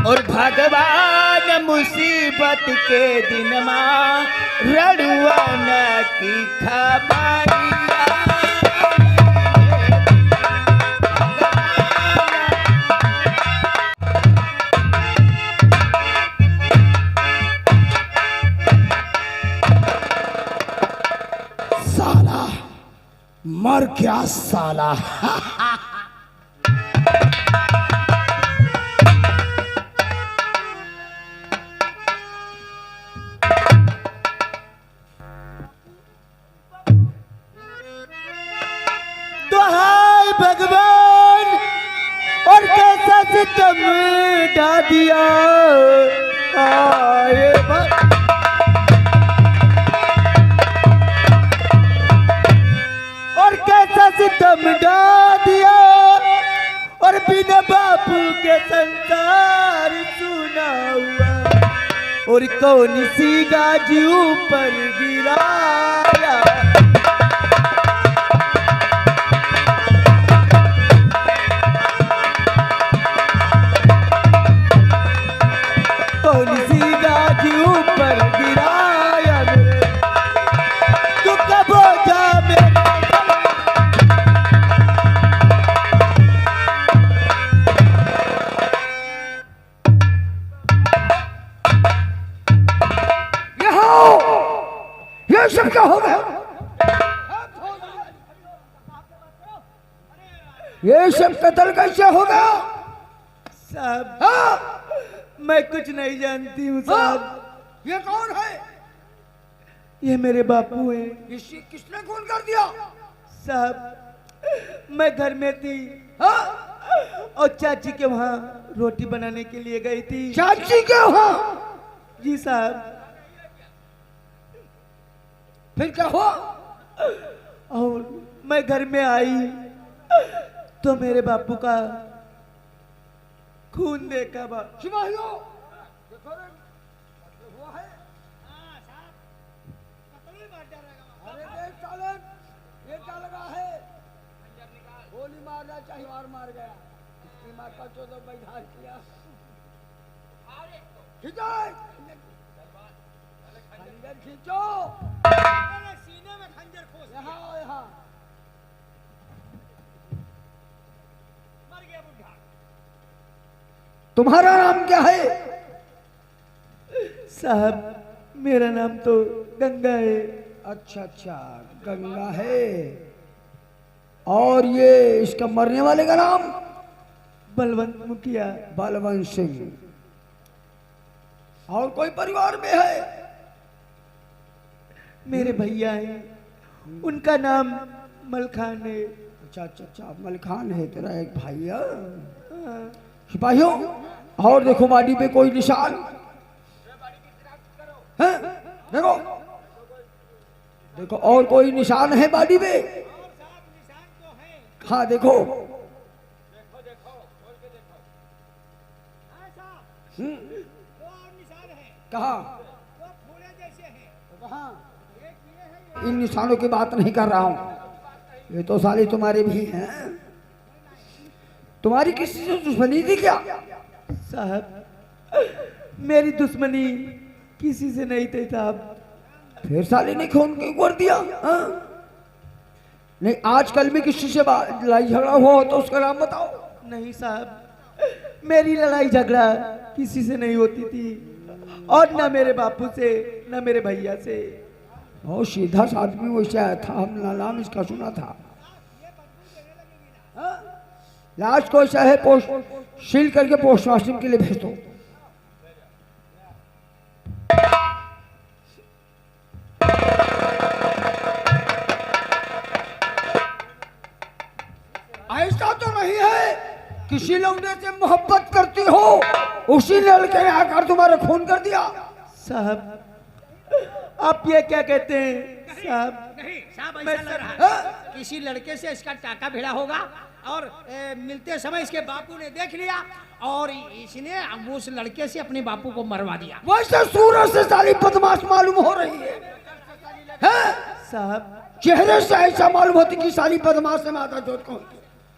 और भगवान मुसीबत के दिन माँ रड़ुआन की खबरिया। साला मर गया साला। हाय भगवान और कैसा सितम ढा दिया। और कैसा सितम ढा दिया और बिना बापू के संसार सुना हुआ और कौन सी गाजी ऊपर गिराया। ये सब क्या हो गया? ये सब कत्ल कैसे हो गया? साहब मैं कुछ नहीं जानती हूँ साहब। ये कौन है? ये मेरे बापू हैं। किसने खून कर दिया? साहब मैं घर में थी और चाची के वहाँ रोटी बनाने के लिए गई थी। चाची के वहाँ? जी साहब। फिर क्या हुआ? और मैं घर में आई तो मेरे बापू का खून देखा। सिपाहियों ये क्या लगा है? गोली मारना चाहिए और मार गया। इसकी माँ का तो बैठा किया। खींचो खंजर खींचो। सीने में खंजर खोस। यहाँ यहाँ मर गया बुढ़ा। तुम्हारा नाम क्या है? साहब मेरा नाम तो गंगा है। अच्छा अच्छा गंगा है। और ये इसका मरने वाले का नाम? बलवंत मुखिया। बलवंत सिंह। और कोई परिवार में है? मेरे भैया हैं उनका नाम मलखान है। अच्छा अच्छा अच्छा मलखान है तेरा एक भाई है। सिपाहियों और देखो बॉडी पे कोई निशान है? देखो देखो और कोई निशान है बॉडी पे? हाँ देखो। कहाँ? इन निशानों की बात नहीं कर रहा हूं। ये तो साले तुम्हारे भी हैं। तुम्हारी किसी से दुश्मनी थी क्या? साहब मेरी दुश्मनी किसी से नहीं थी साहब। फिर साले ने खून क्यों कर दिया? नहीं आजकल में किसी से लड़ाई झगड़ा हुआ तो उसका नाम बताओ। नहीं साहब मेरी लड़ाई झगड़ा किसी से नहीं होती थी और ना मेरे बापू से ना मेरे भैया से। बहुत सीधा सा आदमी वैसे आया था। हमने नाम इसका सुना था। लाश को ऐसा है पोस्ट सील करके पोस्टमास्टर के लिए भेज दो। ऐसा तो नहीं है किसी लौंडे से मोहब्बत करती हो उसी लड़के ने आकर तुम्हारा खून कर दिया? साहब आप ये क्या कहते हैं साहब? नहीं साहब ऐसा लग रहा है किसी लड़के से इसका टाका भिड़ा होगा और मिलते समय इसके बापू ने देख लिया और इसने उस लड़के से अपने बापू को मरवा दिया। वैसे सूरज से साली बदमाश मालूम हो रही है? साहब चेहरे से ऐसा मालूम होती कि साली बदमाश से माता जोत को।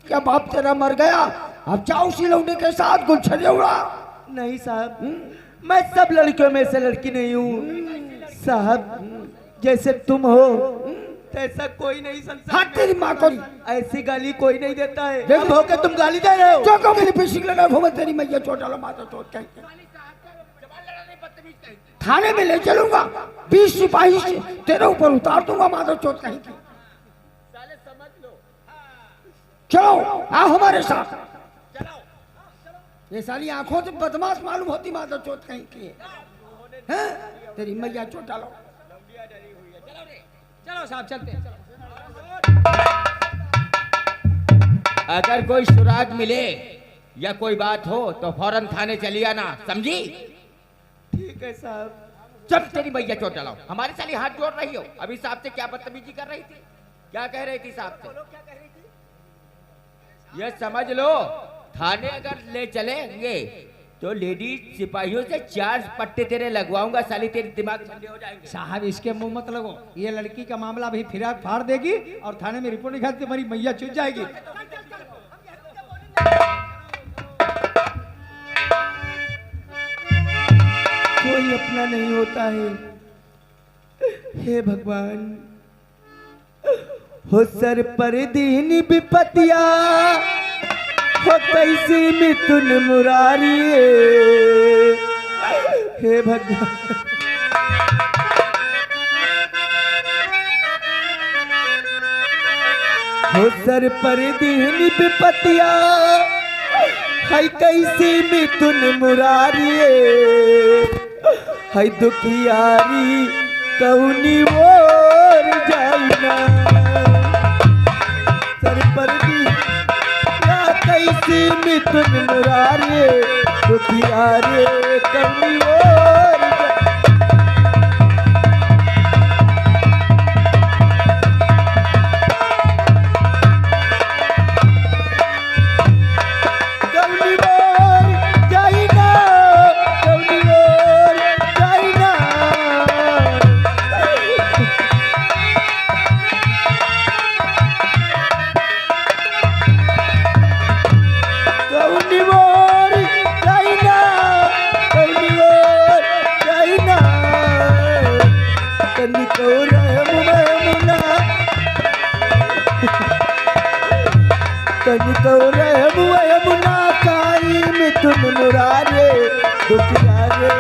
क्या बाप तेरा मर गया? अब जाओ उसी लौंडे के साथ गुलछड़े उड़ा। नहीं साहब, मैं सब लड़कियों में से लड़की नहीं हूँ साहब। जैसे तुम हो ऐसा कोई नहीं संसार हाँ तेरी माँ को ऐसी गाली कोई नहीं देता है। देख अब होके तुम गाली दे रहे हो। जो को मेरी पिछली लगा भूमत तेरी मैया चोट डालो माता चोट कहीं थाने में ले चलूंगा, 20 सिपाही से तेरे ऊपर उतार दूंगा माता चोट कहीं की। चलो आओ हमारे साथ। ये साली आंखों से बदमाश मालूम होती माता चोट कहीं की है। तेरी मैया चोट डालो। चलो साहब चलते हैं। अगर कोई सुराग मिले या कोई बात हो तो फौरन थाने चली आना, समझी? ठीक है साहब। जब तेरी मैया चोट डालो। हमारे साली हाथ जोड़ रही हो, अभी साहब से क्या बदतमीजी कर रही थी, क्या कह रही थी साहब से? ये समझ लो, थाने अगर ले चलेंगे तो लेडीज सिपाहियों से 4 पट्टे तेरे लगवाऊंगा, साली तेरे दिमाग ठंडे हो जाएंगे। साहब इसके मुंह मत लगो, ये लड़की का मामला भी फिराक फाड़ देगी और थाने में रिपोर्ट लिखा तुम्हारी मैया चुप जाएगी। कोई अपना नहीं होता है। हे भगवान, हो सर पर दीन विपतिया, हो कैसी मिथुन मुरारी। हे भगवान, हो सर पर दीन विपतिया, है कैसी मिथुन मुरारी। है दुखियारी कौनी मोर जाइना, सर पर या कैसी मिथुन मुरारी। दुखियारी कौनी मोर मिथुन मुरारे दुखियारे।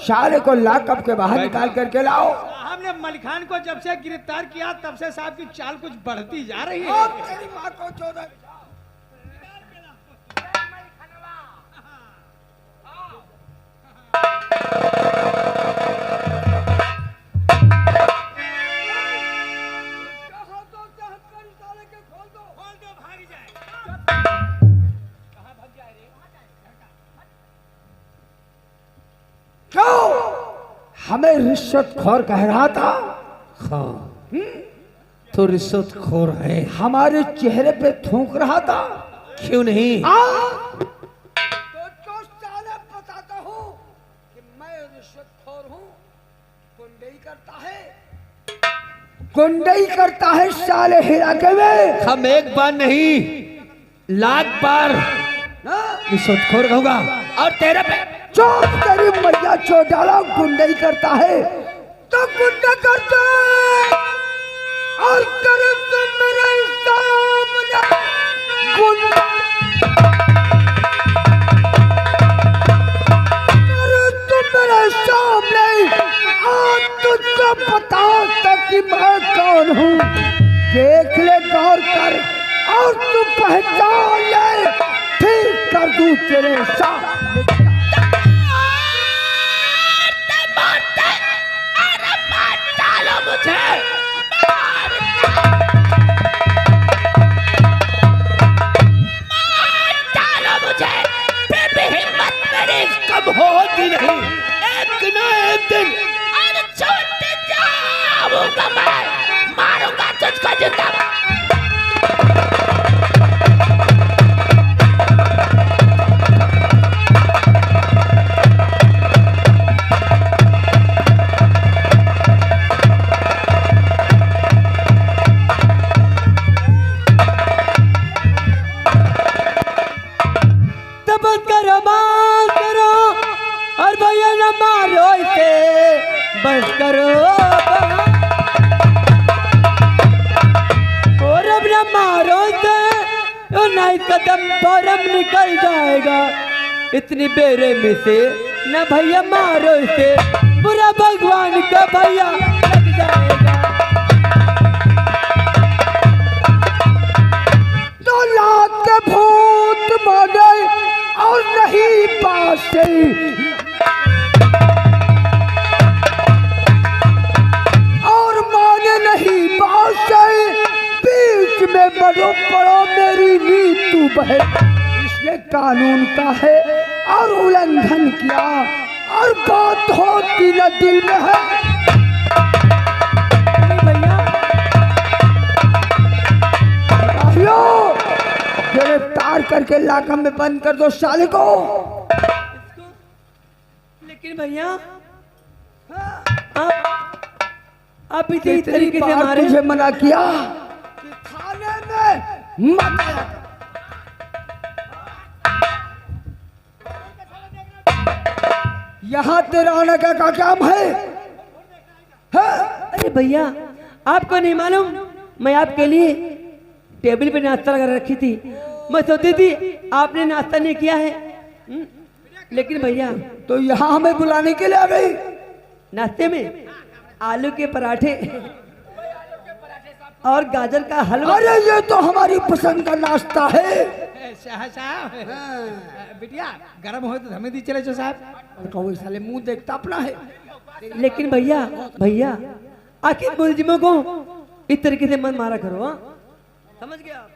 सारे को लाकअप के बाहर निकाल करके लाओ। हमने मलिखान को जब से गिरफ्तार किया तब से साहब की चाल कुछ बढ़ती जा रही है। तेरी माँ को चोदर। हमें रिश्वतखोर कह रहा था। तो रिश्वतखोर है। हमारे चेहरे पे थूक रहा था। क्यों नहीं? तो जो साले बताता हूँ कि मैं रिश्वतखोर हूँ। गुंडई करता है साले इलाके में। हम एक बार नहीं 1,00,000 बार रिश्वतखोर कहूँगा। और तेरे पे चोट तेरी मैया चोट डाला। गुंडई करता है तो गुंडा करता है और तेरे से मेरे सामने गुंडा तेरे से मेरे सामने आज तुझको पता था कि मैं कौन हूँ। देख ले गौर कर और तू पहचान ले। ठीक कर दूं तेरे साथ। कब होती नहीं, एक ना एक दिन छोटे जाऊंगा मैं, मारूंगा तुझको जिंदा। बस करो और अब न मारो तो नहीं कदम फौरन निकल जाएगा। इतनी बेरे में से न भैया मारो इसे, बुरा भगवान का भैया लग जाएगा। तो लात के भूत माने और नहीं पासे, और माने नहीं पासे, बीच में बड़ो पड़ो मेरी नीतू बहन। इसने कानून का है और उल्लंघन किया और बात होती न दिल में है। गिरफ्तार करके लाकम में बंद कर दो साले को। लेकिन भैया आप इसी तरीके से हमारे मुझे मना किया कि थाने में मत आया। यहाँ तेरा आने का क्या काम है? अरे भैया आपको नहीं मालूम, मैं आपके लिए टेबल पे नाश्ता लगा रखी थी। मैं सोची थी आपने नाश्ता नहीं किया है। लेकिन भैया तो यहाँ हमें बुलाने के लिए आ गई? नाश्ते में आलू के पराठे और गाजर का हलवा। अरे ये तो हमारी पसंद का नाश्ता है। साहब बिटिया गरम हो तो हमें दी चले जो साहब। कौन साले मुंह देखता अपना है। लेकिन भैया आखिर मुलजिमों को इस तरीके से मत मारा करो। हाँ समझ गया आप?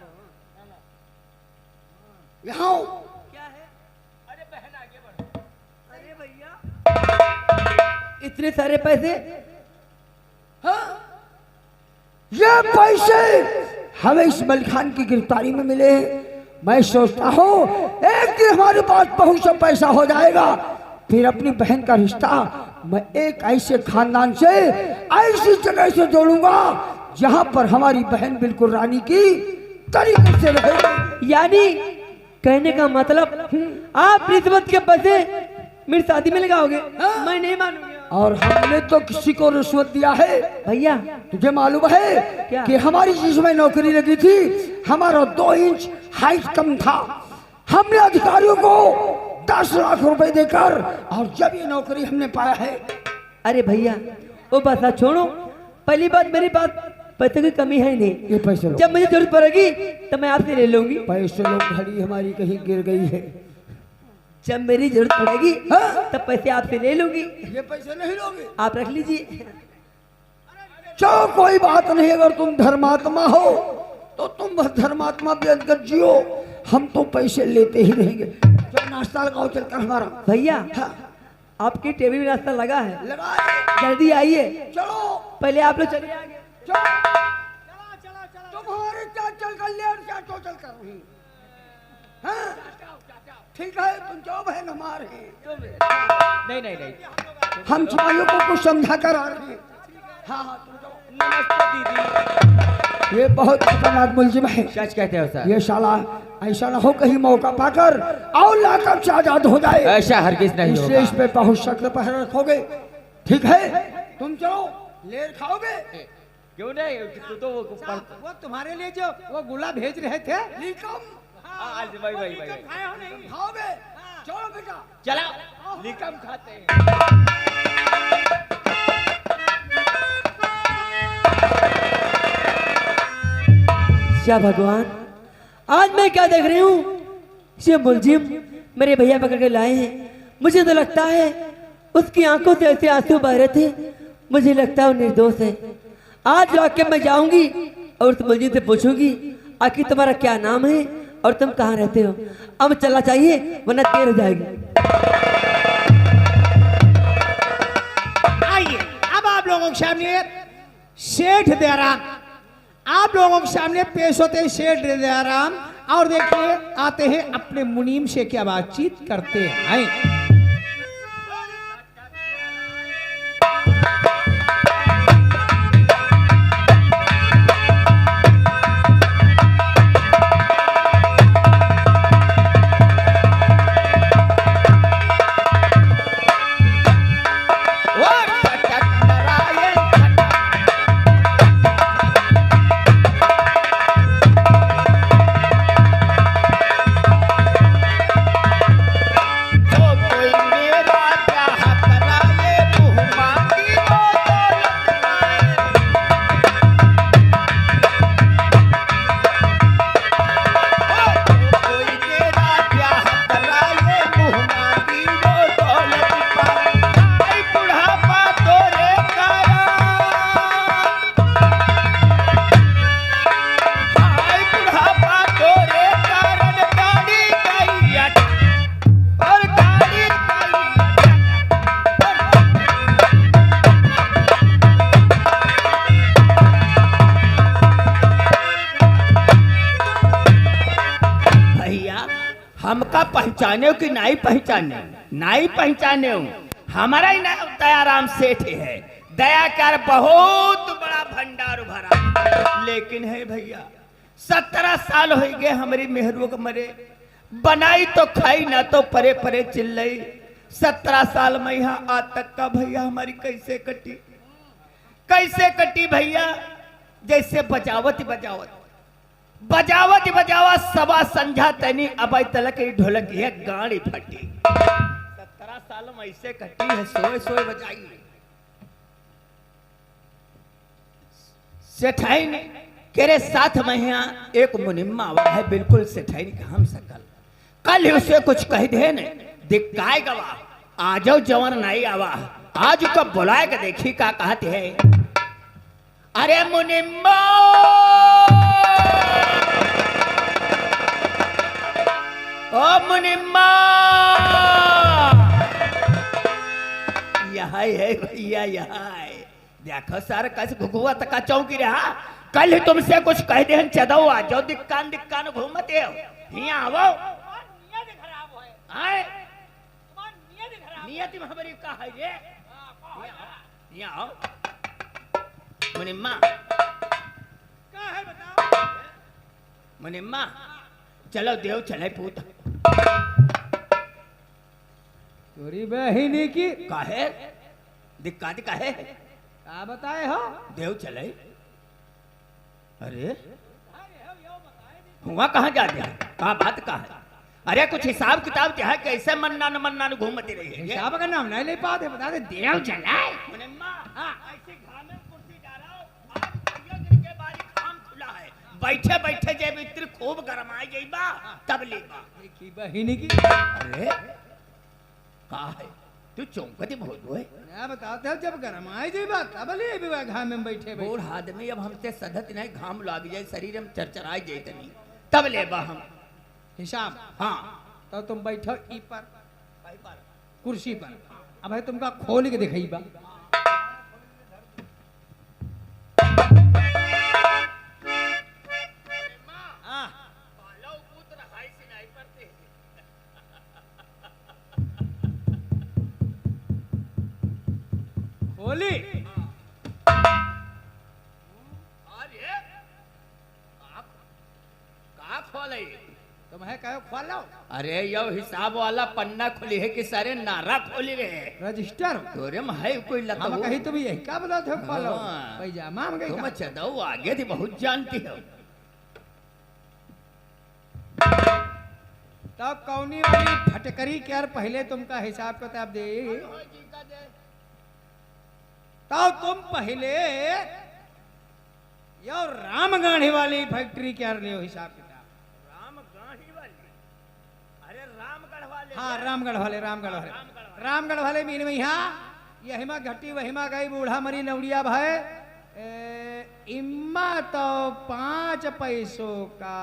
यहाँ क्या है? अरे बहन आगे बढ़ो। अरे भैया इतने सारे पैसे। हाँ? ये पैसे हमें इस्माइल खान की गिरफ्तारी में मिले। मैं सोचता हूँ एक दिन हमारे पास बहुत सा पैसा हो जाएगा, फिर अपनी बहन का रिश्ता मैं एक ऐसे खानदान से ऐसी जगह से जोड़ूंगा जहाँ पर हमारी बहन बिल्कुल रानी की तरीके से रहेगी। यानी कहने का मतलब आप रिश्वत के पैसे मेरी शादी में लगाओगे? मैं नहीं मानूंगा। और हमने तो किसी को रिश्वत दिया है भैया? तुझे मालूम है क्या? कि हमारी जिसमें नौकरी लगी थी हमारा 2 इंच हाइट कम था। हमने अधिकारियों को 10 लाख रुपए देकर और जब ये नौकरी हमने पाया है। अरे भैया वो बात छोड़ो, पहली बात मेरे पास पैसे की कमी है नहीं। ये पैसे लो। जब मुझे जरूरत पड़ेगी तो मैं आपसे ले लूंगी। पैसे लो, घड़ी हमारी कहीं गिर गई है। जब मेरी जरूरत पड़ेगी तब पैसे आपसे ले लूंगी। ये पैसे नहीं लोगे? आप रख लीजिए। चलो कोई बात नहीं, अगर तुम धर्मात्मा हो तो तुम बस धर्मात्मा बनकर जियो, हम तो पैसे लेते ही रहेंगे। चलो नाश्ता लगाओ चलकर हमारा। भैया हाँ। आपकी टेबल में नाश्ता लगा है, लगाए। जल्दी आइए। चलो पहले आप लोग चलिए आगे। चलो तुम्हारे क्या चल कर ले और क्या तो चल कर रही। हाँ? ठीक है तुम जाओ बहन हमारे। नहीं हम सिपाहियों को कुछ समझा कर आ रहे हैं। हाँ तुम जाओ। नमस्ते दीदी। ये बहुत खतरनाक मुलजिम है। सच कहते हो सर? ये साला ऐसा ना हो कहीं मौका पाकर और लाकर से आजाद हो जाए। ऐसा हरगिज नहीं इसलिए होगा। इस पे बहुत सख्त पहरा रखोगे। ठीक है तुम चलो लेर खाओगे? क्यों नहीं, तू तो वो वो तुम्हारे लिए जो वो गुला भेज रहे थे लिकम भाई खाए हो नहीं? खाओगे? चलो बेटा चला लिकम खाते हैं। क्या भगवान, आज मैं क्या देख रही हूँ? ये मुलजिम मेरे भैया पकड़ के लाए हैं। मुझे तो लगता है उसकी आंखों से ऐसे आंसू बह रहे थे, मुझे लगता है वो निर्दोष है। आज जाके मैं जाऊंगी और उस मुलजिम से पूछूंगी आखिर तुम्हारा क्या नाम है और तुम कहाँ रहते हो। अब चलना चाहिए वरना देर हो जाएगी। आइए अब आप लोगों के सामने सेठ दयाराम, आप लोगों के सामने पेश होते हैं सेठ दयाराम। और देखिए आते हैं अपने मुनीम से क्या बातचीत करते हैं। वो हमका पहचाने हो कि नहीं पहचाने? नहीं पहचाने हो, हमारा ही नाम दयाराम सेठ है। दया कर बहुत बड़ा भंडार भरा, लेकिन है भैया 17 साल हो गए हमारी मेहरू को मरे, बनाई तो खाई ना तो परे परे चिल्लाई। 17 साल में यहाँ आज तक का भैया हमारी कैसे कटी, कैसे कटी भैया? जैसे बजावत बजावत बजावत बजावत सवा संझा तनी अब तलक ढोलक है गाड़ी फटी। 17 साल में ऐसे कटी है, सोए सोए बजाई। सेठाई ने केरे साथ में यहाँ एक मुनिम्मा आवा है, बिल्कुल सेठाई ने हम सकल कल ही उसे कुछ कह दे ने दिखाए गवा, आ जाओ जवान नहीं आवा, आज कब बुलाए के देखी का कहते है। अरे मुनिम्मा, ओ मुनिम्मा, यहाँ है भैया, यहाँ है। देखो सर कैसे घुघुआ तका चौकी रहा, कल ही तुमसे कुछ कह दे चदो आ जाओ, दिक्कान दिक्कान घूमते हो यहाँ आओ। नियत में हमारी का है रे, यहाँ आओ। मुनिम्मा क्या है बताओ? मुनिम्मा चलो देव चले पूत। तोरी बहिनी की काहे दिक्कत काहे क्या बताए हो? देव चले। अरे हुआ कहाँ जा दिया, कहा बात कहा है? अरे कुछ हिसाब किताब क्या है, कैसे मन्ना न मन्ना न घूमती रही है? हिसाब का नाम नहीं ले पाते, बता दे देव चलाए। मुनिम्मा ऐसे घामे कुर्सी जा रहा हूँ, आज भैया गिर के बारी काम खुला है, बैठे बैठे जब इतनी खूब गरमाई जाइबा तब लेबा। देखी बहिनी की अरे कहा है तू चौंकती बहुत हुए? क्या बताते हो, जब गरमाई जी बात तब ले भी घाम में बैठे बैठे। बूढ़ आदमी अब हमसे सदत नहीं, घाम लग जाए शरीर में चरचराई जाए तनी तब लेबा हम हिसाब। हाँ तो तुम बैठो ई पर कुर्सी पर, अब है तुमका खोल के दिखाई बा। खोली खोले तुम है कहो खोलो। अरे यो हिसाब वाला पन्ना खोली है कि सारे नारा खोली रहे रजिस्टर तोरे में है कोई लता हम कहीं तो भी यही क्या बताते हो खोलो। हाँ। पैजामा में गई तुम चदो आगे थी बहुत जानती हो। तब कौनी वाली फटकरी के यार पहले तुमका हिसाब किताब दे, तब तुम पहले यो रामगाढ़ी वाली फैक्ट्री क्या लियो हिसाब किताब। रामगाढ़ी वाली? अरे रामगढ़ वाले? हाँ रामगढ़ वाले, रामगढ़ वाले, रामगढ़ वाले मीन में यहाँ यही में घटी वही में गई बूढ़ा मरी नवड़िया भाई। इम्मा तो 5 पैसों का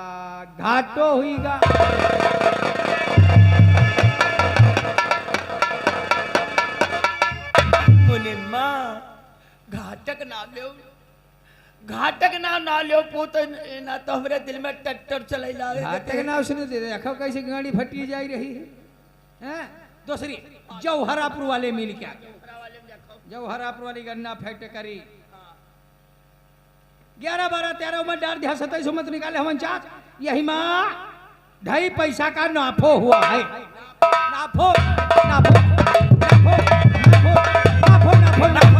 घाटो हुईगा। मुनिम्मा घाटक ना लो, घाटक ना लो पुत, ना तो हमारे दिल में टट्टर चले लागे। घाटे ना उसने दे देखो कैसे गाड़ी फटी जाई रही है, हैं? दूसरी जौहरापुर वाले मिल के आगे, जौहरापुर वाली गन्ना फैक्ट्री 11, 12, 13 में डाल दिया, 27 मत निकाले हम चाच। यही माँ 2.5 पैसा का नाफो हुआ है। नाफो नाफो नाफो नाफो नाफो नाफो।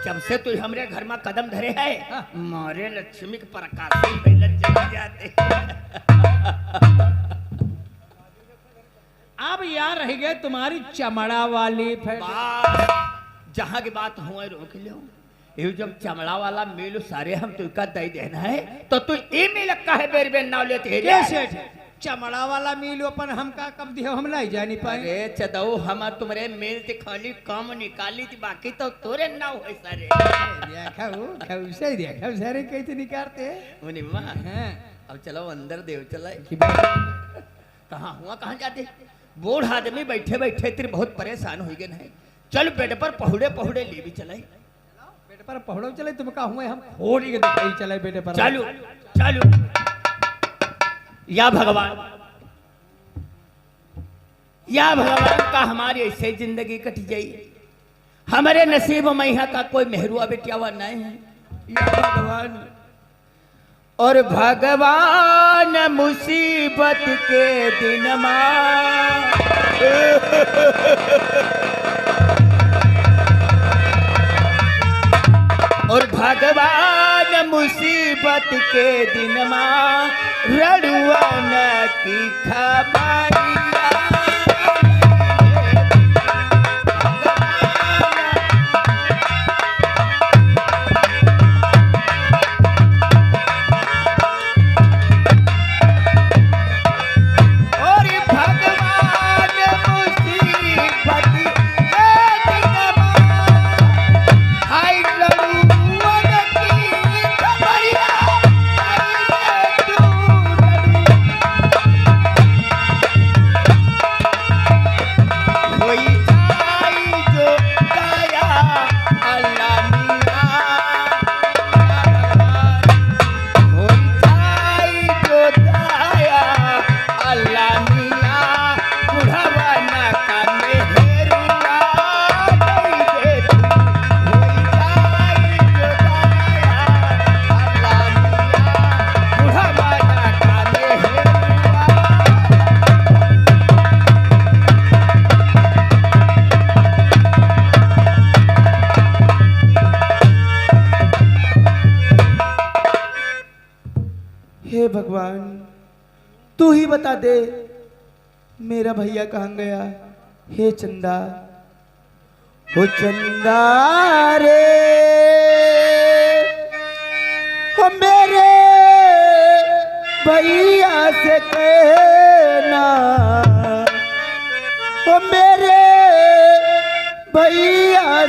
जब से तू हमरे घर में कदम धरे है मारे लक्ष्मी के प्रकाश पहले जग जाते। अब यार रह गए तुम्हारी चमड़ा वाली जहाँ की बात हुआ रोक लो। ये जब चमड़ा वाला मिल सारे हम तुका दे देना है तो तू ये मिल का है बेर बेर नाव लेते है सेठ। चमड़ा वाला मिल अपन हमका कब दियो, हम लाई जा नहीं पाए। अरे चदऊ हम तुम्हारे मिल से खाली काम निकाली थी, बाकी तो तोरे नाव है सारे। देखा उसे देखा सारे कैसे निकालते मुनिम्मा हैं। अब चलो अंदर देव चलाए। कहाँ हुआ कहाँ जाते? बूढ़ आदमी बैठे बैठे तेरे बहुत परेशान हो गए हैं। चल बेड पर पहुड़े पहुड़े ले भी चलाए। बेड पर पहुड़ो चले तुम का हुए हम खोल के दिखाई चले बेटे पर। चालू चालू या भगवान या भगवान का हमारी ऐसे जिंदगी कट जाई, हमारे नसीब में यहाँ का कोई मेहरुआ बेटियावा नहीं है या भगवान। और भगवान मुसीबत के दिन और भगवान मुसीबत के दिन रड़ुआन की खबरिया। हे भगवान, तू ही बता दे मेरा भैया कहाँ गया। हे चंदा, हो चंदा रे, हो मेरे भैया से कहना, हो मेरे भैया